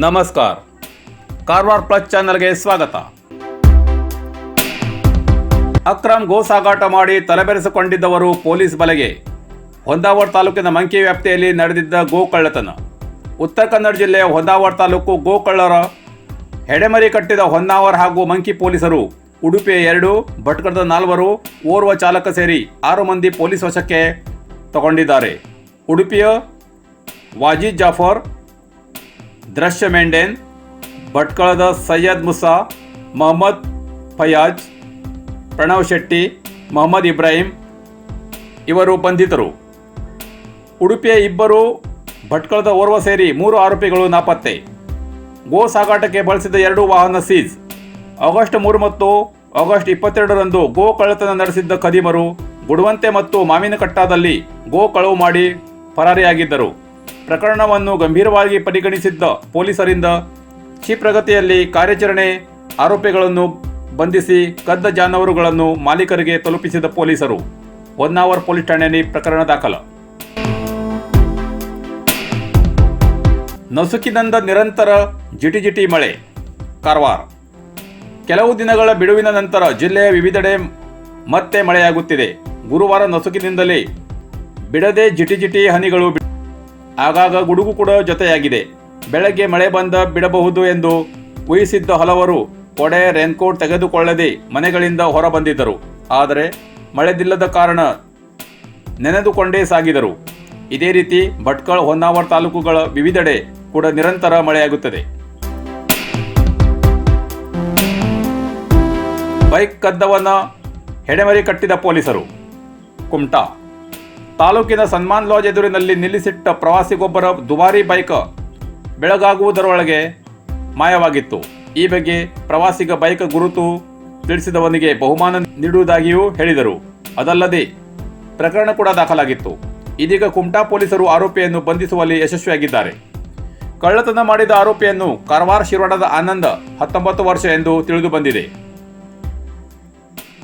ನಮಸ್ಕಾರ. ಕಾರವಾರ ಪ್ಲಸ್ ಚಾನೆಲ್ಗೆ ಸ್ವಾಗತ. ಅಕ್ರಮ್ ಗೋ ಸಾಗಾಟ ಮಾಡಿ ತಲೆಬೆರೆಸಿಕೊಂಡಿದ್ದವರು ಪೊಲೀಸ್ ಬಲೆಗೆ. ಹೊಂದಾವರ ತಾಲೂಕಿನ ಮಂಕಿ ವ್ಯಾಪ್ತಿಯಲ್ಲಿ ನಡೆದಿದ್ದ ಗೋ ಕಳ್ಳತನ. ಉತ್ತರ ಕನ್ನಡ ಜಿಲ್ಲೆಯ ಹೊಂದಾವರ ತಾಲೂಕು ಗೋ ಕಳ್ಳರ ಹೆಡೆಮರಿ ಕಟ್ಟಿದ ಹೊನ್ನಾವರ ಹಾಗೂ ಮಂಕಿ ಪೊಲೀಸರು ಉಡುಪಿಯ 2, ಭಟ್ಕಳದ 4, ಓರ್ವ ಚಾಲಕ ಸೇರಿ 6 ಮಂದಿ ಪೊಲೀಸ್ ವಶಕ್ಕೆ ತಗೊಂಡಿದ್ದಾರೆ. ಉಡುಪಿಯ ವಾಜಿದ್ ಜಾಫರ್, ದೃಶ್ಯ ಮೆಂಡೇನ್, ಭಟ್ಕಳದ ಸೈಯದ್ ಮುಸಾ, ಮೊಹಮ್ಮದ್ ಫಯಾಜ್, ಪ್ರಣವ್ ಶೆಟ್ಟಿ, ಮೊಹಮ್ಮದ್ ಇಬ್ರಾಹಿಂ ಇವರು ಬಂಧಿತರು. ಉಡುಪಿಯ 2, ಭಟ್ಕಳದ ಓರ್ವ ಸೇರಿ 3 ಆರೋಪಿಗಳು ನಾಪತ್ತೆ. ಗೋ ಸಾಗಾಟಕ್ಕೆ ಬಳಸಿದ 2 ವಾಹನ ಸೀಜ್. ಆಗಸ್ಟ್ 3 ಮತ್ತು ಆಗಸ್ಟ್ 22ರಂದು ಗೋ ಕಳ್ಳತನ ನಡೆಸಿದ್ದ ಖದೀಮರು ಗುಡುವಂತೆ ಮತ್ತು ಮಾವಿನಕಟ್ಟಾದಲ್ಲಿ ಗೋ ಕಳವು ಮಾಡಿ ಪರಾರಿಯಾಗಿದ್ದರು. ಪ್ರಕರಣವನ್ನು ಗಂಭೀರವಾಗಿ ಪರಿಗಣಿಸಿದ್ದ ಪೊಲೀಸರಿಂದ ಕ್ಷಿಪ್ರಗತಿಯಲ್ಲಿ ಕಾರ್ಯಾಚರಣೆ ಆರೋಪಿಗಳನ್ನು ಬಂಧಿಸಿ ಕದ್ದ ಜಾನುವಾರುಗಳನ್ನು ಮಾಲೀಕರಿಗೆ ತಲುಪಿಸಿದ ಪೊಲೀಸರು. ಹೊನ್ನಾವರ ಪೊಲೀಸ್ ಠಾಣೆಯಲ್ಲಿ ಪ್ರಕರಣ ದಾಖಲ. ನಸುಕಿನಿಂದ ನಿರಂತರ ಜಿಟಿಜಿಟಿ ಮಳೆ. ಕಾರವಾರ. ಕೆಲವು ದಿನಗಳ ಬಿಡುವಿನ ನಂತರ ಜಿಲ್ಲೆಯ ವಿವಿಧೆಡೆ ಮತ್ತೆ ಮಳೆಯಾಗುತ್ತಿದೆ. ಗುರುವಾರ ನಸುಕಿನಿಂದಲೇ ಬಿಡದೆ ಜಿಟಿಜಿಟಿ ಹನಿಗಳು, ಆಗಾಗ ಗುಡುಗು ಕೂಡ ಜೊತೆಯಾಗಿದೆ. ಬೆಳಗ್ಗೆ ಮಳೆ ಬಿಡಬಹುದು ಎಂದು ಊಹಿಸಿದ್ದ ಹಲವರು ಕೊಡೆ, ರೇನ್ಕೋಟ್ ತೆಗೆದುಕೊಳ್ಳದೆ ಮನೆಗಳಿಂದ ಹೊರ ಬಂದಿದ್ದರು. ಆದರೆ ಮಳೆದಿಲ್ಲದ ಕಾರಣ ನೆನೆದುಕೊಂಡೇ ಸಾಗಿದರು. ಇದೇ ರೀತಿ ಭಟ್ಕಳ, ಹೊನ್ನಾವರ ತಾಲೂಕುಗಳ ವಿವಿಧೆಡೆ ಕೂಡ ನಿರಂತರ ಮಳೆಯಾಗುತ್ತದೆ. ಬೈಕ್ ಕದ್ದವನ ಹೆಡೆಮರಿ ಕಟ್ಟಿದ ಪೊಲೀಸರು. ಕುಮಟಾ ತಾಲೂಕಿನ ಸನ್ಮಾನ್ ಲಾಡ್ಜ್ ಎದುರಿನಲ್ಲಿ ನಿಲ್ಲಿಸಿಟ್ಟ ಪ್ರವಾಸಿಗೊಬ್ಬರ ದುಬಾರಿ ಬೈಕ್ ಬೆಳಗಾಗುವುದರೊಳಗೆ ಮಾಯವಾಗಿತ್ತು. ಈ ಬಗ್ಗೆ ಪ್ರವಾಸಿಗ ಬೈಕ್ ಗುರುತು ತಿಳಿಸಿದವನಿಗೆ ಬಹುಮಾನ ನೀಡುವುದಾಗಿಯೂ ಹೇಳಿದರು. ಅದಲ್ಲದೆ ಪ್ರಕರಣ ಕೂಡ ದಾಖಲಾಗಿತ್ತು. ಇದೀಗ ಕುಮಟಾ ಪೊಲೀಸರು ಆರೋಪಿಯನ್ನು ಬಂಧಿಸುವಲ್ಲಿ ಯಶಸ್ವಿಯಾಗಿದ್ದಾರೆ. ಕಳ್ಳತನ ಮಾಡಿದ ಆರೋಪಿಯನ್ನು ಕಾರವಾರ ಶಿರವಾಡದ ಆನಂದ್ 19 ವರ್ಷ ಎಂದು ತಿಳಿದು ಬಂದಿದೆ.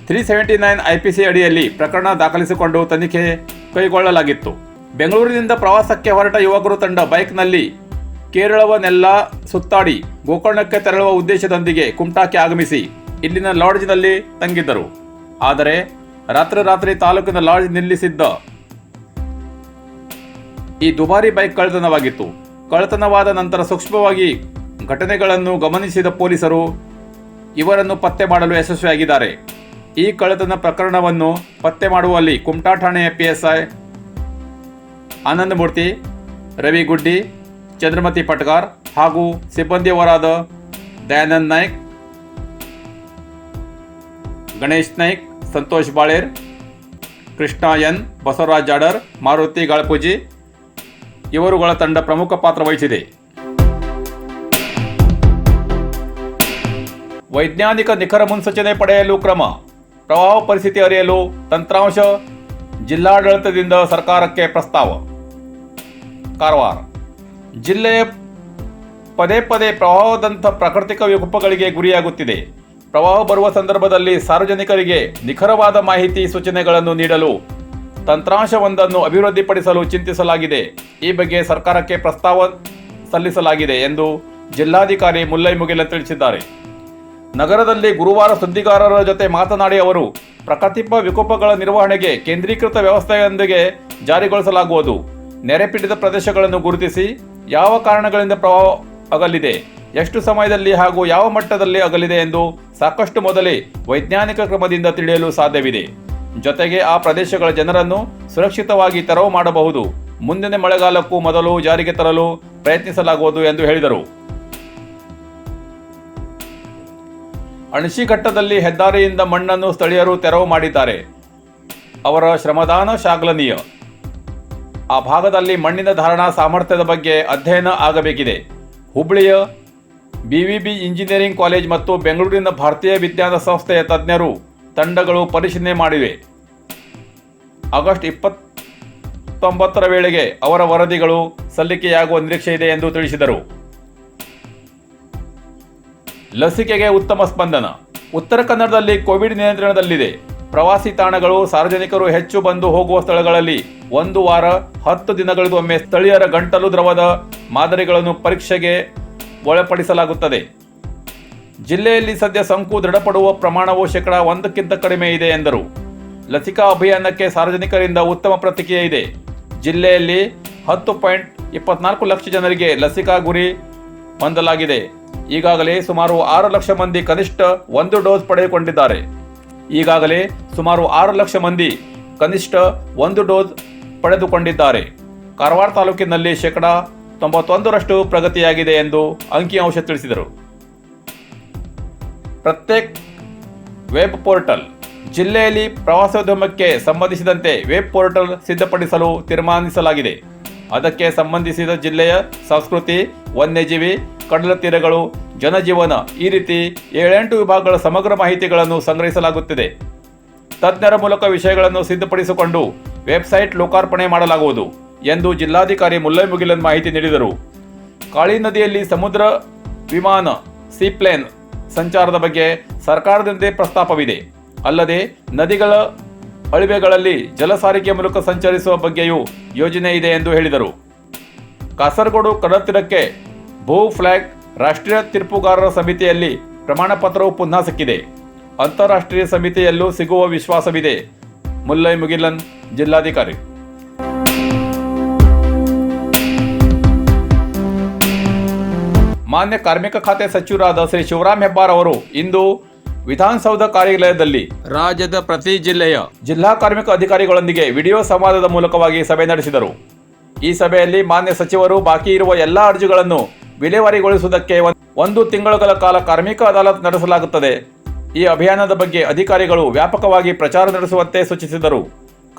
379 IPC ಅಡಿಯಲ್ಲಿ ಪ್ರಕರಣ ದಾಖಲಿಸಿಕೊಂಡು ತನಿಖೆ ಕೈಗೊಳ್ಳಲಾಗಿತ್ತು. ಬೆಂಗಳೂರಿನಿಂದ ಪ್ರವಾಸಕ್ಕೆ ಹೊರಟ ಯುವಕರು ತಂಡ ಬೈಕ್ನಲ್ಲಿ ಕೇರಳವನ್ನೆಲ್ಲ ಸುತ್ತಾಡಿ ಗೋಕರ್ಣಕ್ಕೆ ತೆರಳುವ ಉದ್ದೇಶದೊಂದಿಗೆ ಕುಮಟಾಕ್ಕೆ ಆಗಮಿಸಿ ಇಲ್ಲಿನ ಲಾಡ್ಜ್ನಲ್ಲಿ ತಂಗಿದ್ದರು. ಆದರೆ ರಾತ್ರಿ ತಾಲೂಕಿನ ಲಾಡ್ಜ್ ನಿಲ್ಲಿಸಿದ್ದ ಈ ದುಬಾರಿ ಬೈಕ್ ಕಳ್ಳತನವಾಗಿತ್ತು. ಕಳ್ಳತನವಾದ ನಂತರ ಸೂಕ್ಷ್ಮವಾಗಿ ಘಟನೆಗಳನ್ನು ಗಮನಿಸಿದ ಪೊಲೀಸರು ಇವರನ್ನು ಪತ್ತೆ ಮಾಡಲು ಯಶಸ್ವಿಯಾಗಿದ್ದಾರೆ. ಈ ಕಳ್ಳತನ ಪ್ರಕರಣವನ್ನು ಪತ್ತೆ ಮಾಡುವಲ್ಲಿ ಕುಮಟಾ ಠಾಣೆಯ PSI ಆನಂದ ಮೂರ್ತಿ, ರವಿ ಗುಡ್ಡಿ, ಚಂದ್ರಮತಿ ಪಟ್ಗಾರ್ ಹಾಗೂ ಸಿಬ್ಬಂದಿಯವರಾದ ದಯಾನಂದ್ ನಾಯ್ಕ್, ಗಣೇಶ್ ನಾಯ್ಕ್, ಸಂತೋಷ್ ಬಾಳೇರ್, ಕೃಷ್ಣ ಎನ್, ಬಸವರಾಜ್ ಜಾಡರ್, ಮಾರುತಿ ಗಾಳಪೂಜಿ ಇವರುಗಳ ತಂಡ ಪ್ರಮುಖ ಪಾತ್ರ ವಹಿಸಿದೆ. ವೈಜ್ಞಾನಿಕ ನಿಖರ ಮುನ್ಸೂಚನೆ ಪಡೆಯಲು ಕ್ರಮ. ಪ್ರವಾಹ ಪರಿಸ್ಥಿತಿ ಅರಿಯಲು ತಂತ್ರಾಂಶ ಜಿಲ್ಲಾಡಳಿತದಿಂದ ಸರ್ಕಾರಕ್ಕೆ ಪ್ರಸ್ತಾವ. ಕಾರವಾರ. ಜಿಲ್ಲೆಯ ಪದೇ ಪ್ರವಾಹದಂಥ ಪ್ರಾಕೃತಿಕ ವಿಕೋಪಗಳಿಗೆ ಗುರಿಯಾಗುತ್ತಿದೆ. ಪ್ರವಾಹ ಬರುವ ಸಂದರ್ಭದಲ್ಲಿ ಸಾರ್ವಜನಿಕರಿಗೆ ನಿಖರವಾದ ಮಾಹಿತಿ ಸೂಚನೆಗಳನ್ನು ನೀಡಲು ತಂತ್ರಾಂಶವೊಂದನ್ನು ಅಭಿವೃದ್ಧಿಪಡಿಸಲು ಚಿಂತಿಸಲಾಗಿದೆ. ಈ ಬಗ್ಗೆ ಸರ್ಕಾರಕ್ಕೆ ಪ್ರಸ್ತಾವ ಸಲ್ಲಿಸಲಾಗಿದೆ ಎಂದು ಜಿಲ್ಲಾಧಿಕಾರಿ ಮುಲ್ಲೈ ಮುಗಿಲನ್ ತಿಳಿಸಿದ್ದಾರೆ. ನಗರದಲ್ಲಿ ಗುರುವಾರ ಸುದ್ದಿಗಾರರ ಜೊತೆ ಮಾತನಾಡಿ ಅವರು, ಪ್ರಾಕೃತಿಕ ವಿಕೋಪಗಳ ನಿರ್ವಹಣೆಗೆ ಕೇಂದ್ರೀಕೃತ ವ್ಯವಸ್ಥೆಯೊಂದಿಗೆ ಜಾರಿಗೊಳಿಸಲಾಗುವುದು. ನೆರೆಪೀಡಿತ ಪ್ರದೇಶಗಳನ್ನು ಗುರುತಿಸಿ ಯಾವ ಕಾರಣಗಳಿಂದ ಪ್ರವಾಹ ಆಗಲಿದೆ, ಎಷ್ಟು ಸಮಯದಲ್ಲಿ ಹಾಗೂ ಯಾವ ಮಟ್ಟದಲ್ಲಿ ಆಗಲಿದೆ ಎಂದು ಸಾಕಷ್ಟು ಮೊದಲೇ ವೈಜ್ಞಾನಿಕ ಕ್ರಮದಿಂದ ತಿಳಿಯಲು ಸಾಧ್ಯವಿದೆ. ಜೊತೆಗೆ ಆ ಪ್ರದೇಶಗಳ ಜನರನ್ನು ಸುರಕ್ಷಿತವಾಗಿ ತೆರವು ಮಾಡಬಹುದು. ಮುಂದಿನ ಮಳೆಗಾಲಕ್ಕೂ ಮೊದಲು ಜಾರಿಗೆ ತರಲು ಪ್ರಯತ್ನಿಸಲಾಗುವುದು ಎಂದು ಹೇಳಿದರು. ಅಣಶಿಘಟ್ಟದಲ್ಲಿ ಹೆದ್ದಾರಿಯಿಂದ ಮಣ್ಣನ್ನು ಸ್ಥಳೀಯರು ತೆರವು ಮಾಡಿದ್ದಾರೆ. ಅವರ ಶ್ರಮದಾನ ಶ್ಲಾಘನೀಯ. ಆ ಭಾಗದಲ್ಲಿ ಮಣ್ಣಿನ ಧಾರಣಾ ಸಾಮರ್ಥ್ಯದ ಬಗ್ಗೆ ಅಧ್ಯಯನ ಆಗಬೇಕಿದೆ. ಹುಬ್ಬಳ್ಳಿಯ BVB ಇಂಜಿನಿಯರಿಂಗ್ ಕಾಲೇಜ್ ಮತ್ತು ಬೆಂಗಳೂರಿನ ಭಾರತೀಯ ವಿಜ್ಞಾನ ಸಂಸ್ಥೆಯ ತಜ್ಞರು ತಂಡಗಳು ಪರಿಶೀಲನೆ ಮಾಡಿವೆ. ಆಗಸ್ಟ್ 29ರ ವೇಳೆಗೆ ಅವರ ವರದಿಗಳು ಸಲ್ಲಿಕೆಯಾಗುವ ನಿರೀಕ್ಷೆ ಇದೆ ಎಂದು ತಿಳಿಸಿದರು. ಲಸಿಕೆಗೆ ಉತ್ತಮ ಸ್ಪಂದನ. ಉತ್ತರ ಕನ್ನಡದಲ್ಲಿ ಕೋವಿಡ್ ನಿಯಂತ್ರಣದಲ್ಲಿದೆ. ಪ್ರವಾಸಿ ತಾಣಗಳು, ಸಾರ್ವಜನಿಕರು ಹೆಚ್ಚು ಬಂದು ಹೋಗುವ ಸ್ಥಳಗಳಲ್ಲಿ 1 ವಾರ 10 ದಿನಗಳಿಗೊಮ್ಮೆ ಸ್ಥಳೀಯರ ಗಂಟಲು ದ್ರವದ ಮಾದರಿಗಳನ್ನು ಪರೀಕ್ಷೆಗೆ ಒಳಪಡಿಸಲಾಗುತ್ತದೆ. ಜಿಲ್ಲೆಯಲ್ಲಿ ಸದ್ಯ ಸೋಂಕು ದೃಢಪಡುವ ಪ್ರಮಾಣವು 1% ಕಡಿಮೆ ಇದೆ ಎಂದರು. ಲಸಿಕಾ ಅಭಿಯಾನಕ್ಕೆ ಸಾರ್ವಜನಿಕರಿಂದ ಉತ್ತಮ ಪ್ರತಿಕ್ರಿಯೆ ಇದೆ. ಜಿಲ್ಲೆಯಲ್ಲಿ 10.24 ಲಕ್ಷ ಜನರಿಗೆ ಲಸಿಕಾ ಗುರಿ ಹೊಂದಲಾಗಿದೆ. ಈಗಾಗಲೇ ಸುಮಾರು 6 ಲಕ್ಷ ಮಂದಿ ಕನಿಷ್ಠ 1 ಡೋಸ್ ಪಡೆದುಕೊಂಡಿದ್ದಾರೆ. ಕಾರವಾರ ತಾಲೂಕಿನಲ್ಲಿ 91% ಪ್ರಗತಿಯಾಗಿದೆ ಎಂದು ಅಂಕಿಅಂಶ ತಿಳಿಸಿದರು. ಪ್ರತ್ಯೇಕ ವೆಬ್ ಪೋರ್ಟಲ್. ಜಿಲ್ಲೆಯಲ್ಲಿ ಪ್ರವಾಸೋದ್ಯಮಕ್ಕೆ ಸಂಬಂಧಿಸಿದಂತೆ ವೆಬ್ ಪೋರ್ಟಲ್ ಸಿದ್ಧಪಡಿಸಲು ತೀರ್ಮಾನಿಸಲಾಗಿದೆ. ಅದಕ್ಕೆ ಸಂಬಂಧಿಸಿದ ಜಿಲ್ಲೆಯ ಸಂಸ್ಕೃತಿ, ವನ್ಯಜೀವಿ, ಕಡಲ ತೀರಗಳು, ಜನಜೀವನ ಈ ರೀತಿ 7-8 ವಿಭಾಗಗಳ ಸಮಗ್ರ ಮಾಹಿತಿಗಳನ್ನು ಸಂಗ್ರಹಿಸಲಾಗುತ್ತಿದೆ. ತಜ್ಞರ ಮೂಲಕ ವಿಷಯಗಳನ್ನು ಸಿದ್ಧಪಡಿಸಿಕೊಂಡು ವೆಬ್ಸೈಟ್ ಲೋಕಾರ್ಪಣೆ ಮಾಡಲಾಗುವುದು ಎಂದು ಜಿಲ್ಲಾಧಿಕಾರಿ ಮುಲ್ಲೈ ಮುಗಿಲನ್ ಮಾಹಿತಿ ನೀಡಿದರು. ಕಾಳಿ ನದಿಯಲ್ಲಿ ಸಮುದ್ರ ವಿಮಾನ ಸೀಪ್ಲೇನ್ ಸಂಚಾರದ ಬಗ್ಗೆ ಸರ್ಕಾರದಿಂದ ಪ್ರಸ್ತಾಪವಿದೆ. ಅಲ್ಲದೆ ನದಿಗಳ ಅಳಿವೆಗಳಲ್ಲಿ ಜಲ ಸಾರಿಗೆ ಮೂಲಕ ಸಂಚರಿಸುವ ಬಗ್ಗೆಯೂ ಯೋಜನೆ ಇದೆ ಎಂದು ಹೇಳಿದರು. ಕಾಸರಗೋಡು ಕಡಲ ತೀರಕ್ಕೆ ಭೂ ಫ್ಲಾಗ್ ರಾಷ್ಟ್ರೀಯ ತೀರ್ಪುಗಾರರ ಸಮಿತಿಯಲ್ಲಿ ಪ್ರಮಾಣ ಪತ್ರವು ಪುನಃ ಸಿಕ್ಕಿದೆ. ಅಂತಾರಾಷ್ಟ್ರೀಯ ಸಮಿತಿಯಲ್ಲೂ ಸಿಗುವ ವಿಶ್ವಾಸವಿದೆ. ಮುಲ್ಲೈ ಮುಗಿಲನ್, ಜಿಲ್ಲಾಧಿಕಾರಿ. ಮಾನ್ಯ ಕಾರ್ಮಿಕ ಖಾತೆ ಸಚಿವರಾದ ಶ್ರೀ ಶಿವರಾಮ್ ಹೆಬ್ಬಾರ್ ಅವರು ಇಂದು ವಿಧಾನಸೌಧ ಕಾರ್ಯಾಲಯದಲ್ಲಿ ರಾಜ್ಯದ ಪ್ರತಿ ಜಿಲ್ಲೆಯ ಜಿಲ್ಲಾ ಕಾರ್ಮಿಕ ಅಧಿಕಾರಿಗಳೊಂದಿಗೆ ವಿಡಿಯೋ ಸಂವಾದದ ಮೂಲಕವಾಗಿ ಸಭೆ ನಡೆಸಿದರು. ಈ ಸಭೆಯಲ್ಲಿ ಮಾನ್ಯ ಸಚಿವರು ಬಾಕಿ ಇರುವ ಎಲ್ಲಾ ಅರ್ಜಿಗಳನ್ನು ವಿಲೇವಾರಿಗೊಳಿಸುವುದಕ್ಕೆ 1 ತಿಂಗಳುಗಳ ಕಾಲ ಕಾರ್ಮಿಕ ಅದಾಲತ್ ನಡೆಸಲಾಗುತ್ತದೆ. ಈ ಅಭಿಯಾನದ ಬಗ್ಗೆ ಅಧಿಕಾರಿಗಳು ವ್ಯಾಪಕವಾಗಿ ಪ್ರಚಾರ ನಡೆಸುವಂತೆ ಸೂಚಿಸಿದರು.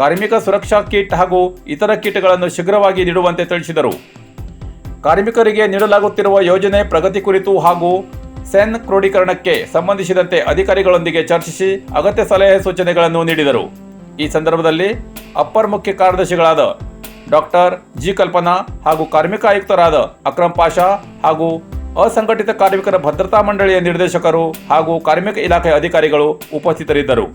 ಕಾರ್ಮಿಕ ಸುರಕ್ಷಾ ಕಿಟ್ ಹಾಗೂ ಇತರ ಕಿಟ್ಗಳನ್ನು ಶೀಘ್ರವಾಗಿ ನೀಡುವಂತೆ ತಿಳಿಸಿದರು. ಕಾರ್ಮಿಕರಿಗೆ ನೀಡಲಾಗುತ್ತಿರುವ ಯೋಜನೆ ಪ್ರಗತಿ ಕುರಿತು ಹಾಗೂ ಸೆನ್ ಕ್ರೋಢೀಕರಣಕ್ಕೆ ಸಂಬಂಧಿಸಿದಂತೆ ಅಧಿಕಾರಿಗಳೊಂದಿಗೆ ಚರ್ಚಿಸಿ ಅಗತ್ಯ ಸಲಹೆ ಸೂಚನೆಗಳನ್ನು ನೀಡಿದರು. ಈ ಸಂದರ್ಭದಲ್ಲಿ ಅಪ್ಪರ್ ಮುಖ್ಯ ಕಾರ್ಯದರ್ಶಿಗಳಾದ ಡಾಕ್ಟರ್ ಜಿ ಕಲ್ಪನಾ ಹಾಗೂ ಕಾರ್ಮಿಕ ಆಯುಕ್ತರಾದ ಅಕ್ರಮ್ ಪಾಷಾ ಹಾಗೂ ಅಸಂಘಟಿತ ಕಾರ್ಮಿಕರ ಭದ್ರತಾ ಮಂಡಳಿಯ ನಿರ್ದೇಶಕರು ಹಾಗೂ ಕಾರ್ಮಿಕ ಇಲಾಖೆ ಅಧಿಕಾರಿಗಳು ಉಪಸ್ಥಿತರಿದ್ದರು.